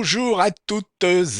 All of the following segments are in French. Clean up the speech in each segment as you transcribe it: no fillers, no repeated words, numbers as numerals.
Bonjour à toutes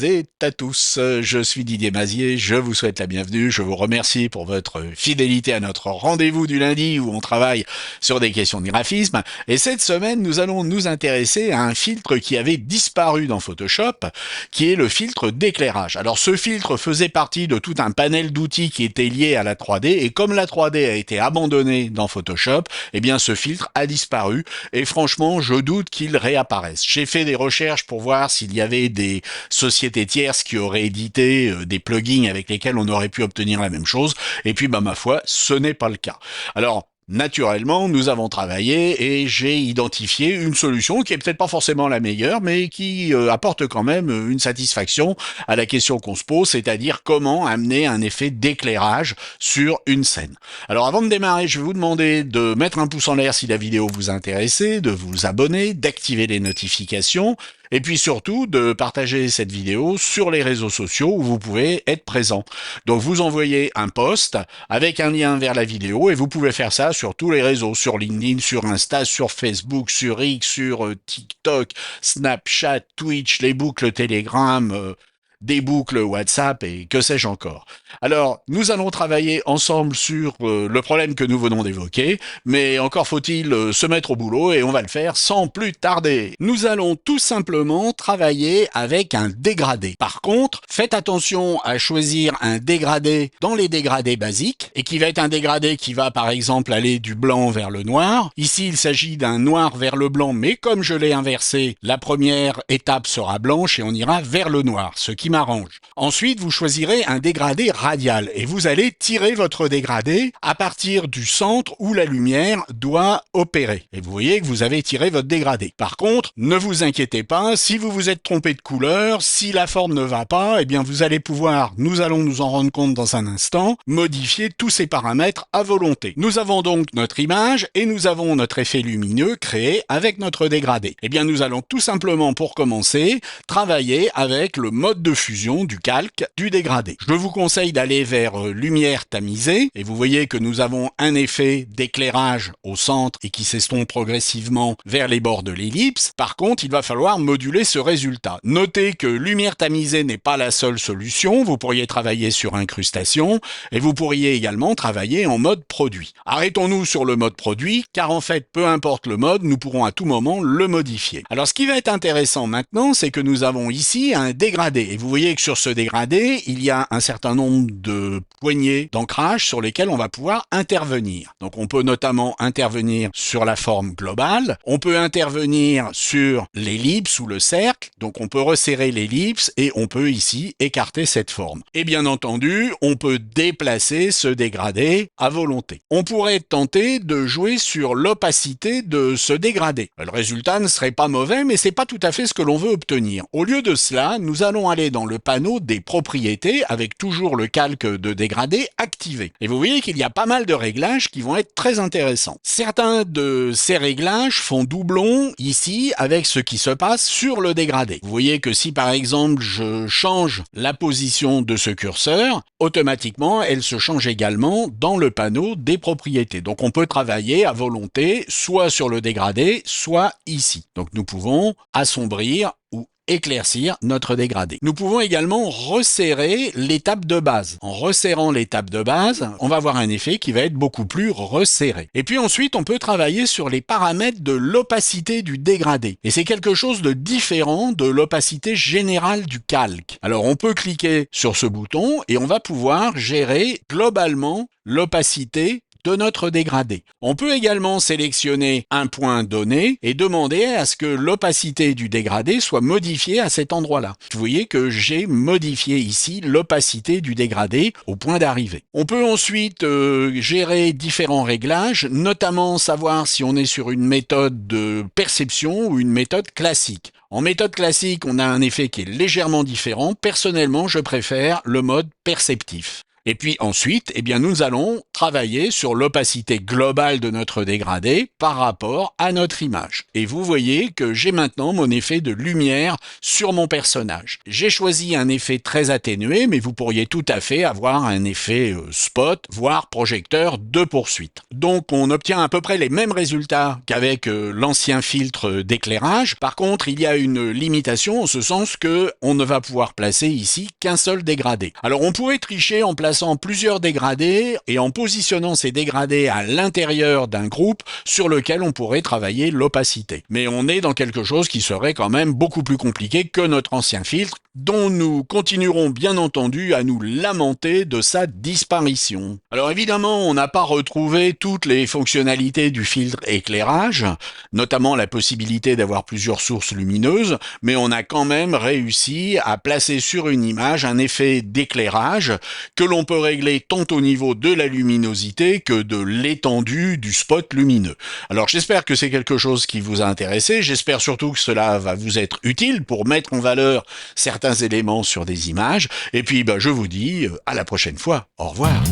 et à tous, je suis Didier Mazier, je vous souhaite la bienvenue, je vous remercie pour votre fidélité à notre rendez-vous du lundi où on travaille sur des questions de graphisme. Et cette semaine, nous allons nous intéresser à un filtre qui avait disparu dans Photoshop, qui est le filtre d'éclairage. Alors ce filtre faisait partie de tout un panel d'outils qui étaient liés à la 3D, et comme la 3D a été abandonnée dans Photoshop, eh bien ce filtre a disparu, et franchement, je doute qu'il réapparaisse. J'ai fait des recherches pour voir s'il y avait des sociétés tierces qui auraient édité des plugins avec lesquels on aurait pu obtenir la même chose, et puis ma foi, ce n'est pas le cas. Alors, naturellement, nous avons travaillé et j'ai identifié une solution qui est peut-être pas forcément la meilleure, mais qui apporte quand même une satisfaction à la question qu'on se pose, c'est-à-dire comment amener un effet d'éclairage sur une scène. Alors avant de démarrer, je vais vous demander de mettre un pouce en l'air si la vidéo vous intéresse, de vous abonner, d'activer les notifications, et puis surtout de partager cette vidéo sur les réseaux sociaux où vous pouvez être présent. Donc vous envoyez un post avec un lien vers la vidéo et vous pouvez faire ça sur tous les réseaux, sur LinkedIn, sur Insta, sur Facebook, sur X, sur TikTok, Snapchat, Twitch, les boucles Telegram, des boucles WhatsApp et que sais-je encore. Alors, nous allons travailler ensemble sur le problème que nous venons d'évoquer, mais encore faut-il se mettre au boulot et on va le faire sans plus tarder. Nous allons tout simplement travailler avec un dégradé. Par contre, faites attention à choisir un dégradé dans les dégradés basiques et qui va être un dégradé qui va par exemple aller du blanc vers le noir. Ici, il s'agit d'un noir vers le blanc, mais comme je l'ai inversé, la première étape sera blanche et on ira vers le noir, ce qui m'arrange. Ensuite, vous choisirez un dégradé radial et vous allez tirer votre dégradé à partir du centre où la lumière doit opérer. Et vous voyez que vous avez tiré votre dégradé. Par contre, ne vous inquiétez pas, si vous vous êtes trompé de couleur, si la forme ne va pas, eh bien vous allez pouvoir, nous allons nous en rendre compte dans un instant, modifier tous ces paramètres à volonté. Nous avons donc notre image et nous avons notre effet lumineux créé avec notre dégradé. Eh bien nous allons tout simplement, pour commencer, travailler avec le mode de fusion du calque du dégradé. Je vous conseille d'aller vers lumière tamisée et vous voyez que nous avons un effet d'éclairage au centre et qui s'estompe progressivement vers les bords de l'ellipse. Par contre, il va falloir moduler ce résultat. Notez que lumière tamisée n'est pas la seule solution. Vous pourriez travailler sur incrustation et vous pourriez également travailler en mode produit. Arrêtons-nous sur le mode produit car en fait, peu importe le mode, nous pourrons à tout moment le modifier. Alors ce qui va être intéressant maintenant, c'est que nous avons ici un dégradé et vous voyez que sur ce dégradé, il y a un certain nombre de poignées d'ancrage sur lesquelles on va pouvoir intervenir. Donc on peut notamment intervenir sur la forme globale, on peut intervenir sur l'ellipse ou le cercle, donc on peut resserrer l'ellipse et on peut ici écarter cette forme. Et bien entendu, on peut déplacer ce dégradé à volonté. On pourrait tenter de jouer sur l'opacité de ce dégradé. Le résultat ne serait pas mauvais, mais c'est pas tout à fait ce que l'on veut obtenir. Au lieu de cela, nous allons aller dans le panneau des propriétés avec toujours le calque de dégradé activé. Et vous voyez qu'il y a pas mal de réglages qui vont être très intéressants. Certains de ces réglages font doublon ici avec ce qui se passe sur le dégradé. Vous voyez que si par exemple je change la position de ce curseur, automatiquement elle se change également dans le panneau des propriétés. Donc on peut travailler à volonté soit sur le dégradé, soit ici. Donc nous pouvons assombrir ou éclaircir notre dégradé. Nous pouvons également resserrer l'étape de base. En resserrant l'étape de base, on va avoir un effet qui va être beaucoup plus resserré. Et puis ensuite, on peut travailler sur les paramètres de l'opacité du dégradé. Et c'est quelque chose de différent de l'opacité générale du calque. Alors on peut cliquer sur ce bouton et on va pouvoir gérer globalement l'opacité de notre dégradé. On peut également sélectionner un point donné et demander à ce que l'opacité du dégradé soit modifiée à cet endroit-là. Vous voyez que j'ai modifié ici l'opacité du dégradé au point d'arrivée. On peut ensuite gérer différents réglages, notamment savoir si on est sur une méthode de perception ou une méthode classique. En méthode classique, on a un effet qui est légèrement différent. Personnellement, je préfère le mode perceptif. Et puis ensuite, eh bien, nous allons travailler sur l'opacité globale de notre dégradé par rapport à notre image. Et vous voyez que j'ai maintenant mon effet de lumière sur mon personnage. J'ai choisi un effet très atténué, mais vous pourriez tout à fait avoir un effet spot, voire projecteur de poursuite. Donc on obtient à peu près les mêmes résultats qu'avec l'ancien filtre d'éclairage. Par contre, il y a une limitation en ce sens que on ne va pouvoir placer ici qu'un seul dégradé. Alors on pourrait tricher en plaçant plusieurs dégradés et en positionnant ces dégradés à l'intérieur d'un groupe sur lequel on pourrait travailler l'opacité. Mais on est dans quelque chose qui serait quand même beaucoup plus compliqué que notre ancien filtre, dont nous continuerons bien entendu à nous lamenter de sa disparition. Alors évidemment, on n'a pas retrouvé toutes les fonctionnalités du filtre éclairage, notamment la possibilité d'avoir plusieurs sources lumineuses, mais on a quand même réussi à placer sur une image un effet d'éclairage que l'on peut régler tant au niveau de la luminosité que de l'étendue du spot lumineux. Alors j'espère que c'est quelque chose qui vous a intéressé, j'espère surtout que cela va vous être utile pour mettre en valeur certains éléments sur des images, et puis je vous dis à la prochaine fois. Au revoir.